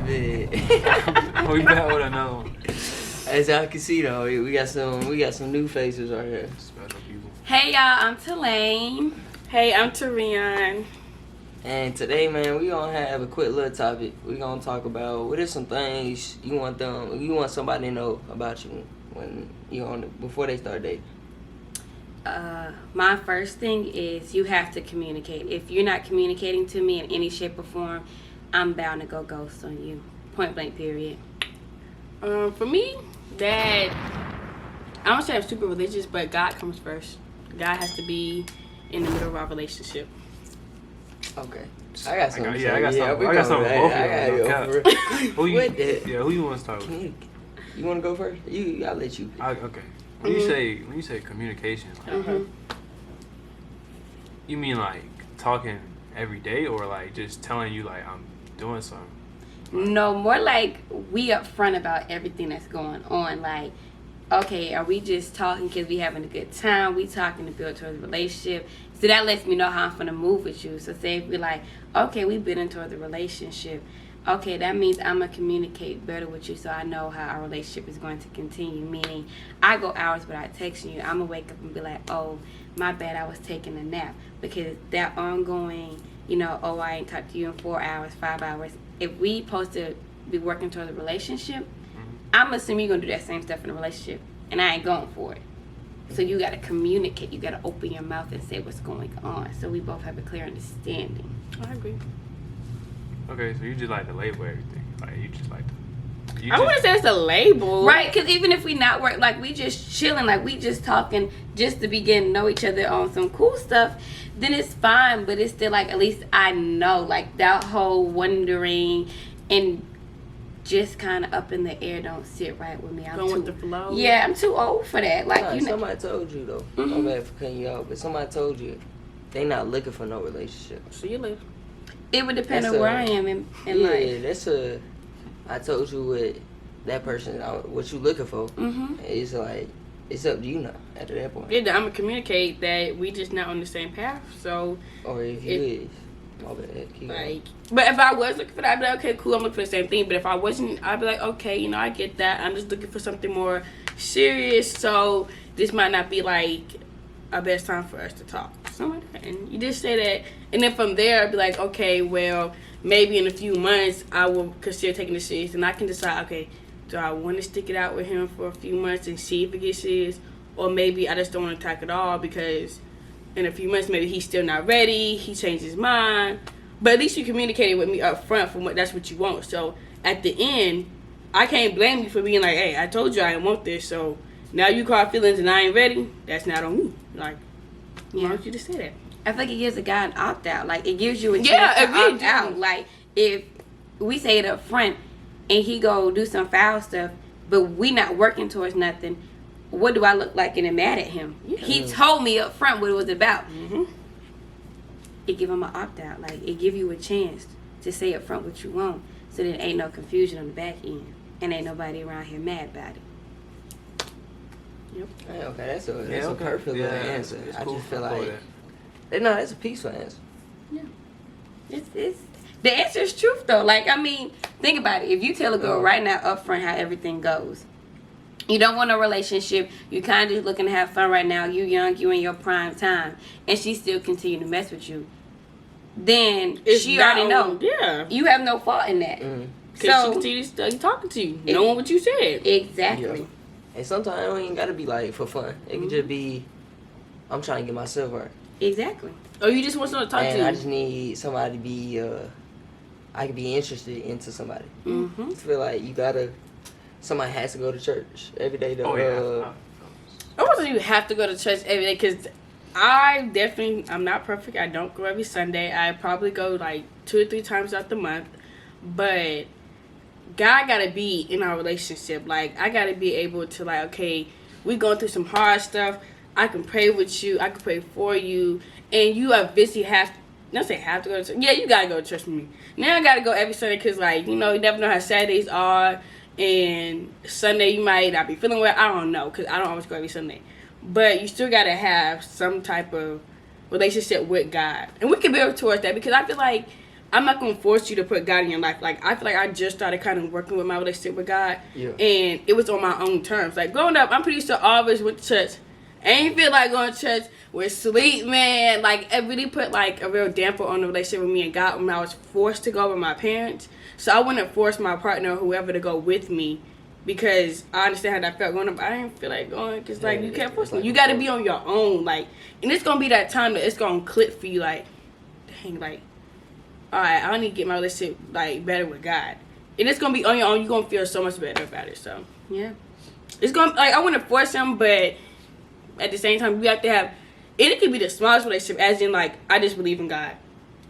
bed. We back with another one. As y'all can see though, we got some new faces right here. Special people. Hey y'all, I'm Tulane. Hey, I'm Tarion. And today, man, we gonna have a quick little topic. We gonna talk about what are some things you want somebody to know about you when before they start dating. My first thing is you have to communicate. If you're not communicating to me in any shape or form, I'm bound to go ghost on you. Point blank, period. For me, that I don't say I'm super religious, but God comes first. God has to be in the middle of our relationship. Okay. I got something. I got something. Who you want to start with? You want to go first? I'll let you. Okay. When you say communication, you mean like talking every day, or like just telling you like I'm doing something? No, more like we upfront about everything that's going on. Like, okay, are we just talking because we having a good time? We talking to build towards a relationship. So that lets me know how I'm gonna move with you. So say if we like, okay, we building towards a relationship. Okay, that means I'm gonna communicate better with you, so I know how our relationship is going to continue. Meaning, I go hours without texting you. I'm gonna wake up and be like, oh, my bad, I was taking a nap. Because that ongoing, oh, I ain't talked to you in 4 hours, 5 hours. If we supposed to be working towards a relationship, I'm assuming you're gonna do that same stuff in a relationship, and I ain't going for it. So you gotta communicate. You gotta open your mouth and say what's going on, so we both have a clear understanding. I agree. Okay, so you just like to label everything. Like you just like to. I wouldn't say it's a label, right? Because even if we not work, like we just chilling, like we just talking, just to begin to know each other on some cool stuff, then it's fine. But it's still like at least I know, like that whole wondering and just kind of up in the air don't sit right with me. I'm going too, with the flow. Yeah, I'm too old for that. Like somebody told you though. I'm bad for cutting you out, but somebody told you they not looking for no relationship. So you live. It would depend on where I am in life. I told you what that person, what you looking for. It's like, it's up to you now after that point. Yeah, I'm going to communicate that we just not on the same path, so. Or if you is. My bad. But if I was looking for that, I'd be like, okay, cool, I'm looking for the same thing. But if I wasn't, I'd be like, okay, I get that. I'm just looking for something more serious, so this might not be like a best time for us to talk. Something like that. And you just say that, and then from there I'd be like, okay, well, maybe in a few months I will consider taking this serious, and I can decide, okay, do I want to stick it out with him for a few months and see if it gets serious, or maybe I just don't want to talk at all because in a few months maybe he's still not ready, he changed his mind. But at least you communicated with me up front from that's what you want. So at the end, I can't blame you for being like, hey, I told you I didn't want this, so now you caught feelings and I ain't ready. That's not on me. Like, why don't you just say that? I feel like it gives a guy an opt-out. Like, it gives you a chance to opt out. Like, if we say it up front and he go do some foul stuff, but we not working towards nothing, what do I look like and I'm mad at him? Yeah. He told me up front what it was about. It give him an opt-out. Like, it give you a chance to say up front what you want, so there ain't no confusion on the back end. And ain't nobody around here mad about it. Yep. Okay, that's a perfect little answer. I cool. just feel like that's a peaceful answer. Yeah, it's the answer is truth though. Like, I mean, think about it. If you tell a girl right now up front how everything goes, you don't want a relationship, you kind of just looking to have fun right now, you young, you in your prime time, and she still continue to mess with you, then she already know. Yeah, you have no fault in that. Because she continues talking to you, knowing what you said. Exactly. Yeah. And sometimes it don't even gotta be like for fun. It can just be, I'm trying to get myself right. Exactly. Or you just want someone to talk to you. I just need somebody to be, I can be interested into somebody. I feel like somebody has to go to church every day though. I wasn't you have to go to church every day, because I'm not perfect. I don't go every Sunday. I probably go like 2 or 3 times out the month. But God gotta be in our relationship. Like, I gotta be able to, like, okay, we going through some hard stuff. I can pray with you. I can pray for you. And you obviously have to go to church. Yeah, you gotta go to church with me. Now I gotta go every Sunday because, like, you never know how Saturdays are. And Sunday you might not be feeling well. I don't know, because I don't always go every Sunday. But you still gotta have some type of relationship with God. And we can build towards that, because I feel like I'm not gonna force you to put God in your life. Like, I feel like I just started kind of working with my relationship with God, and it was on my own terms. Like, growing up, I'm pretty sure I always went to church. I ain't feel like going to church with sleep, man. Like, it really put like a real damper on the relationship with me and God when I was forced to go with my parents. So I wouldn't force my partner or whoever to go with me, because I understand how that felt growing up. I didn't feel like going, because like you can't force me. You got to be on your own. Like, and it's gonna be that time that it's gonna click for you. Like, dang, like, all right, I need to get my relationship like better with God, and it's gonna be on your own. You're gonna feel so much better about it. So Yeah. it's gonna, like, I wouldn't force him, but at the same time, you have to have. And it could be the smallest relationship, as in like, I just believe in God.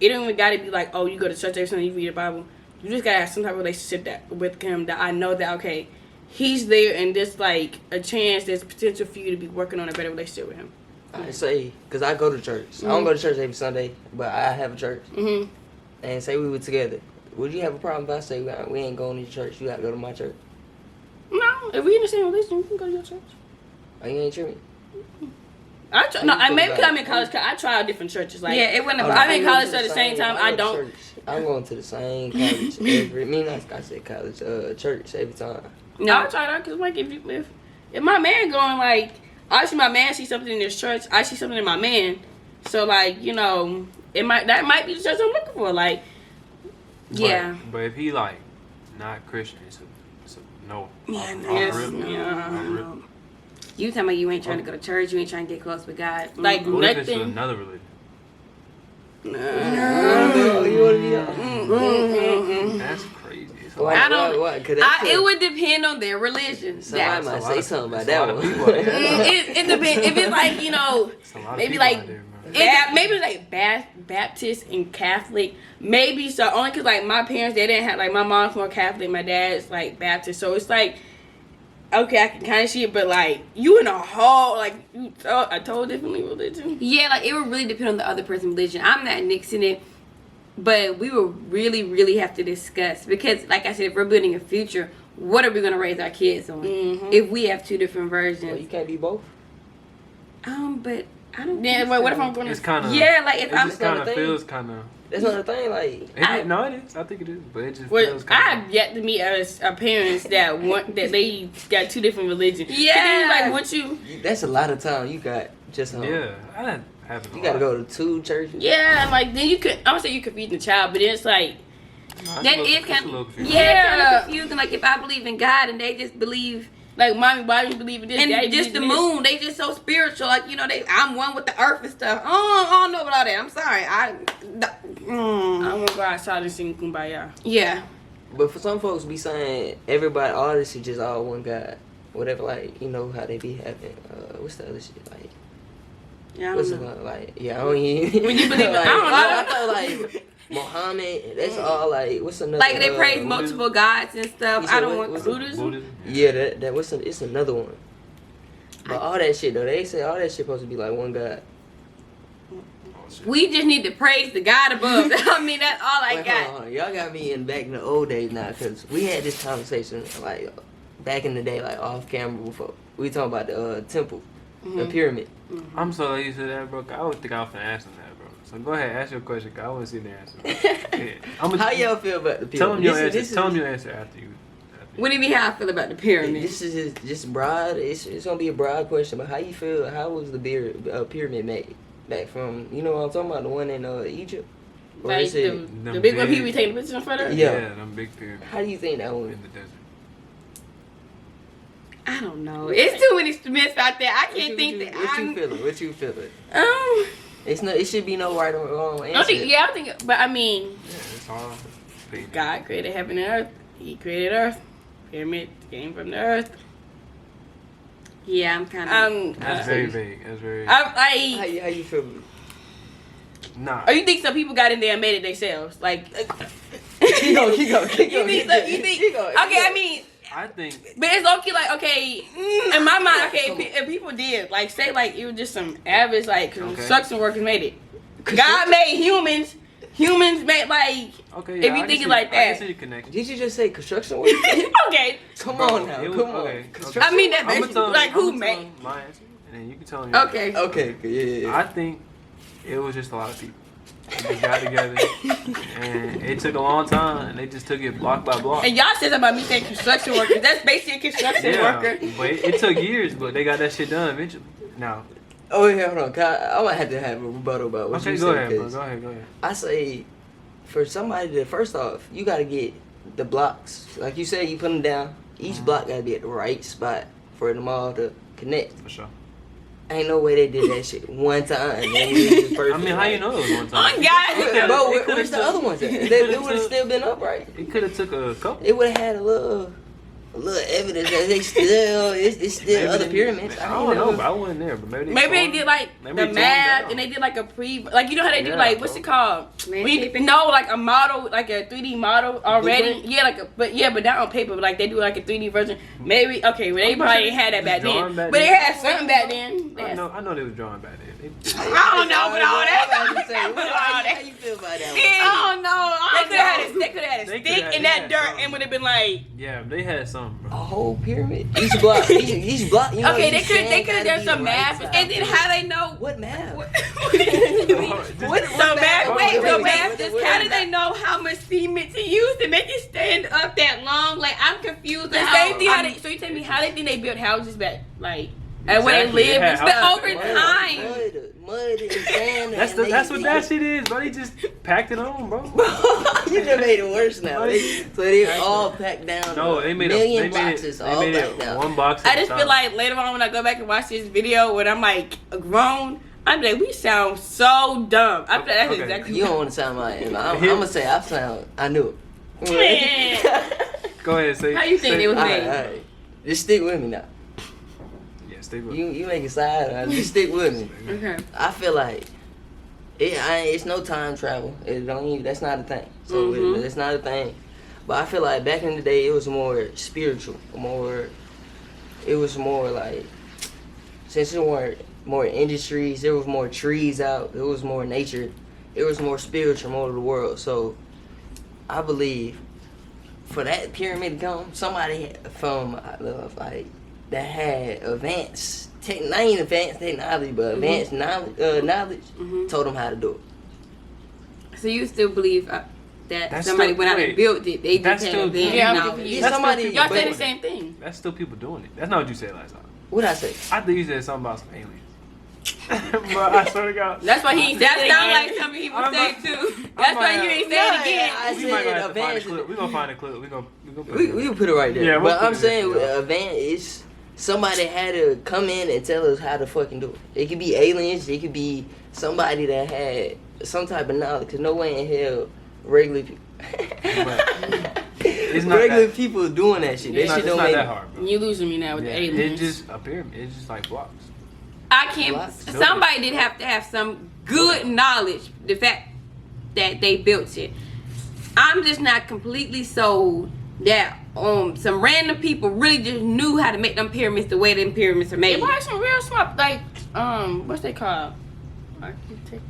It don't even gotta be like, oh, you go to church every Sunday, you read the Bible. You just gotta have some type of relationship that with him that I know that, okay, he's there, and there's like a chance, there's potential for you to be working on a better relationship with him. I say, because I go to church. I don't go to church every Sunday, but I have a church. Mm-hmm. And say we were together. Would you have a problem if I say we ain't going to your church? You got to go to my church. No, if we in the same religion, we can go to your church. Oh, you ain't tripping? I try, no, I maybe because I'm in college. Cause I tried different churches. Like, Yeah, it wasn't Oh, about. I'm in going college to at the same time. I don't. church. I'm going to the same college every. I said college, church every time. No, I try that because like if my man going, like, I see my man see something in this church, I see something in my man. So like, you know, that might be the church I'm looking for. Like, Yeah. But if he like not Christian, it's a no. Yeah. You talking about you ain't trying to go to church, you ain't trying to get close with God. Like, What if it's nothing. another religion? You want to be on? That's crazy. It's a Why- lot. I don't- why? 'Cause that's It would depend on their religion. Somebody might say something about It's a lot that of one. people, yeah. It depends. If it's like, you know, It's a lot of maybe people like out there, man. maybe like Baptist and Catholic, maybe. So only because like my parents, they didn't have, like, my mom's more Catholic, my dad's like Baptist, so it's like, okay, I can kind of see it, but like, you in a whole, like, a total different religion. Yeah, like, it would really depend on the other person's religion. I'm not nixing it, but we will really, really have to discuss, because, like I said, if we're building a future, what are we going to raise our kids on? Mm-hmm. If we have two different Well, versions. you can't be both. But I don't. Yeah, think but what so. if I'm going It's to? kind of. Yeah, like, if It I'm just kind of thing. feels kind of. That's not the thing. Like, No, it is. I think it is, but it just Well, feels kind I've yet to meet a parents that want that they got two different religions. Yeah. But then, like, what you? that's a lot of time you got just home. Yeah, I didn't have it. You got to go to 2 churches. Yeah, and like then you could. I would say you confuse the child, but then it's like, That is kind of confusing. kind of confusing. Like, if I believe in God and they just believe mommy, why do you believe in this? and Daddy just the believe in this. moon, they just so spiritual. Like, you know, I'm one with the earth and stuff. I don't know about all that. I'm sorry. I'm gonna go outside and sing Kumbaya. Yeah. But for some folks be saying everybody, all this is just all one God. Whatever, like, you know how they be having, what's the other shit? Like, Yeah, I what's don't it know. called? Like, yeah, I don't even. When you believe in- like, I don't know. I thought, like, Muhammad, that's all, like, what's another? Like, they praise Buddhism. multiple gods and stuff. You I said don't what- want what's to. it? Buddhism. Yeah, it's another one. But all that shit, though, they say all that shit supposed to be like one God. Oh, shit. We just need to praise the God above. I mean, that's all I Wait, got. hold on. Y'all got me in back in the old days now, because we had this conversation, like, back in the day, like, off camera before. We talking about the temple, the pyramid. I'm so glad you said that, bro. I would think I was gonna ask him that, bro. So go ahead, ask your question. 'Cause I want to see the answer. Yeah. How y'all feel about the pyramid? Tell him your answer. This Tell him is- your answer after you. What do you mean how I feel about the pyramid? This is just broad. It's gonna be a broad question, but how you feel? How was the pyramid made? Back from, you know what I'm talking about, the one in Egypt? Or Like is it? the big one people be taking pictures in front of. Yeah. Yeah, them big pyramids How do you think that in one? the desert. I don't know. It's too many myths out there. I can't think that. What you feeling? What you feeling? Um, It's no. It should be no right or wrong I answer. think, yeah, I think, but I mean, Yeah, it's all. opinion. God created heaven and earth. He created earth. Pyramid came from the earth. Yeah, I'm kind of. That's very vague. That's very. How you feel? Nah. Or you think some people got in there and made it themselves? Like, Keep going. you think so? You think? Okay, I mean, I think. but it's okay. Like, okay, in my mind, okay, if people did, like, say, like, it was just some average, like, construction workers made it. God made humans. Humans made, like, Okay. If Yeah, you I can think it see- like I can that. see the connection. Did you just say construction work? okay. Come Bro, on now. it was- Come on. okay, Construction I mean, that I'ma basically, tell him- like, who I'ma tell made? him my answer, and then you can tell him. Yours. Okay. Okay. Yeah. I think it was just a lot of people. They just got together, and it took a long time. And they just took it block by block. And y'all said something about me saying construction workers. That's basically a construction worker. But it took years, but they got that shit done eventually. Now, Oh yeah, hold on. I might have to have a rebuttal about what okay, you go said. ahead, bro. 'Cause Go ahead. I say, for somebody to first off, you gotta get the blocks. Like you said, you put them down. Each block gotta be at the right spot for them all to connect. For sure. Ain't no way they did that shit one time. And it was just I perfect. mean, how you know it was one Oh, time? God. Bro, It could've where's the took- other ones at? it They could've would have took- still been upright. It could have took a couple. It would have had a little evidence that they still, it's still Maybe other they- pyramids. I don't know, but I wasn't there. But maybe Maybe they tore- did like maybe the they tore them math down. and they did like a like you know how they do Yeah, like what's bro. it called? Landscaping? No, like a model, like a 3D model already. Blueprint? Yeah, but not on paper. But like they do like a 3D version. Maybe okay, well they I'm not probably sure ain't had that back drawing then, back but they then. had something back then. I know they was drawing back then. I don't know, but all that. How you feel about that one? Oh no! They could have had a They stick coulda in had that dirt something. and would have been like. Yeah, they had something, A bro. whole pyramid? Each block, each block, you know, Okay, they each could sand have gotta done be some the math, right And then size. how they know? What math? What Just- So math, Wait, wait, so wait, math. Just how do they know how much cement to use to make it stand up that long? Like I'm confused. The on same thing. I'm- So you tell me how they think they built houses back, like, and where they Exactly, they live had and stuff. houses. over Mud, time. mud and sand. That's what that shit is, bro. They just packed it on, bro. You just made it worse now. So they all packed down. No, they made million it. They made boxes it. all They made packed it down. one box. I at a just feel time. like later on when I go back and watch this video when I'm like grown, I'm like, we sound so dumb. I feel like that's Okay. exactly. You don't want to sound like I'm gonna say I knew it. Man. Go ahead, say. How you think say- they was All made? right. Just stick with me now. Yeah, stay with. You make it side. Just stick with me. Okay. I feel like it's no time travel. It don't even, that's not a thing. So Mhm. it's not a thing. But I feel like back in the day it was more spiritual. It was more like, since there weren't more industries, there was more trees out, there was more nature, it was more spiritual, more of the world. So I believe for that pyramid to come, somebody from like that had advanced not even advanced technology, but advanced knowledge Mhm. told them how to do it. So you still believe that That's somebody still- went out and wait. built it? They That's just had still- advanced Yeah, I'm knowledge. confused. Yeah, somebody, Y'all but- say the same thing. That's still people doing it. That's not what you said last time. What'd I say? I think you said something about some aliens. But I swear to God. That's why he ain't That said it sounds again. like something he I'm would say not- too. That's why you ain't saying it again. I We said might have to find a advanced. clip. We're gonna find a clip. We're gonna put We it in. can put it right there. Yeah, we'll but put I'm it in saying there. advanced is somebody had to come in and tell us how to fucking do it. It could be aliens. It could be somebody that had some type of knowledge. Cause no way in hell regular people. It's not regular that- people doing that shit. It's That not, shit it's don't not make. that hard, bro. You losing me now with Yeah, the aliens. it's just a pyramid. It's just like blocks. I can't. Blocks. Somebody did have to have some good knowledge. The fact that they built it. I'm just not completely sold that some random people really just knew how to make them pyramids the way them pyramids are They made. probably some real smart, like, what's they called? Architecture,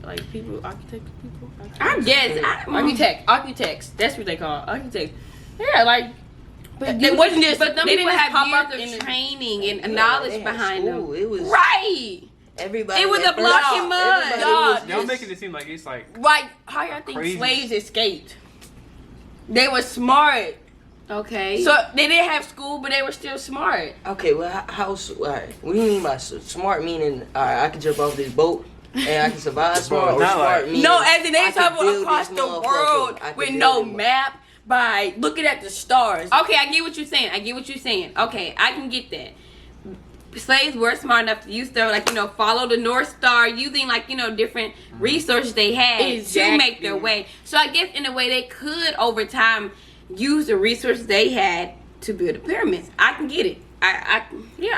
like people, architects people. I guess. Architects. That's what they call architects. Yeah, like, But it wasn't just. But them they people didn't just have pop up years in of the- training and Yeah, knowledge they had behind school. them. It was Right. everybody. It was at a block first- and mud. everybody Dog, was Y'all just- making it seem like it's like Like, how y'all think Crazy. slaves escaped? They were smart. Okay. So they didn't have school, but they were still smart. Okay, well, all right. What do you mean by smart? Meaning, all right, I can jump off this boat and I can survive smart, or not smart like- meaning No, as in they I can travel build across this the motherfucker. world I can with build no it. map by looking at the stars. Okay, I get what you're saying. Okay, I can get that. Slaves were smart enough to use their, follow the North Star, using, different resources they had to Exactly. make their way. So I guess in a way they could, over time, use the resources they had to build the pyramids. I can get it. I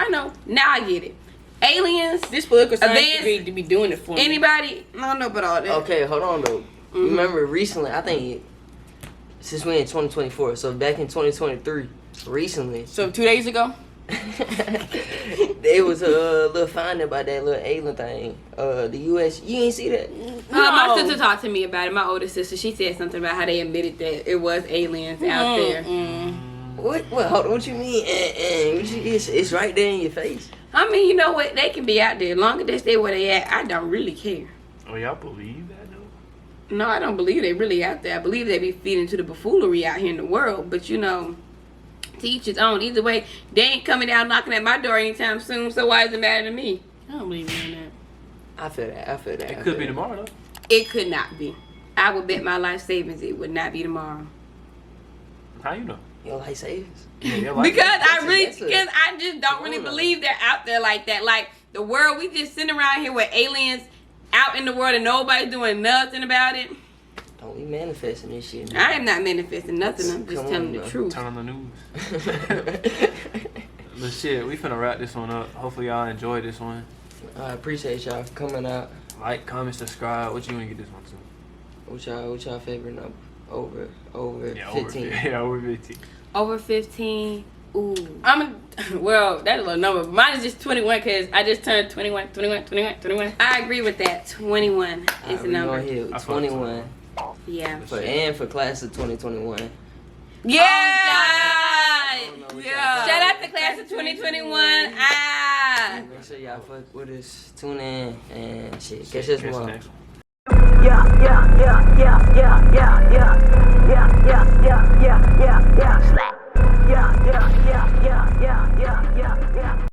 know. Now I get it. Aliens, This political science Advanced- degree to be doing it for me. anybody, I don't know about all that. Okay, hold on though. Remember recently? I think since we're in 2024, so back in 2023, recently, So 2 days ago. there was a little finding about that little alien thing. The U.S. You ain't see that? My No. sister talked to me about it. My older sister, she said something about how they admitted that it was aliens out there. What? Hold on. What you mean? It's right there in your face. I mean, you know what? They can be out there. As long as they stay where they at, I don't really care. Oh, y'all believe that though? No, I don't believe they really out there. I believe they be feeding to the buffoonery out here in the world. But you know, to each his own. Either way, they ain't coming down knocking at my door anytime soon. So why does it matter to me? I don't believe in that. I feel that. It could be tomorrow though. It could not be. I would bet my life savings it would not be tomorrow. How you know? Your life savings. Yeah, your life- Because I just that's don't really believe they're out there like that. Like the world, we just sitting around here with aliens out in the world and nobody's doing nothing about it. Don't be manifesting this shit. I am not manifesting nothing. I'm just Come telling on, the bro. truth. Turn on the news. But shit, we finna wrap this one up. Hopefully y'all enjoyed this one. I appreciate y'all for coming out. Like, comment, subscribe. What you wanna get this one to? What y'all favorite number? Over Yeah, 15. Over 15. Over 15. Ooh. Well, that's a little number. Mine is just 21 because I just turned 21. I agree with that. 21 is the We number. gonna hit I fuck with 21 Yeah. for class of 2021. Yeah. I don't know what y'all Shout out to class of 2021. Ah. Make sure y'all fuck with us. Tune in and shit. Catch Catch us the tomorrow. next one. yeah, yeah, yeah, yeah, yeah, yeah, yeah, yeah, yeah.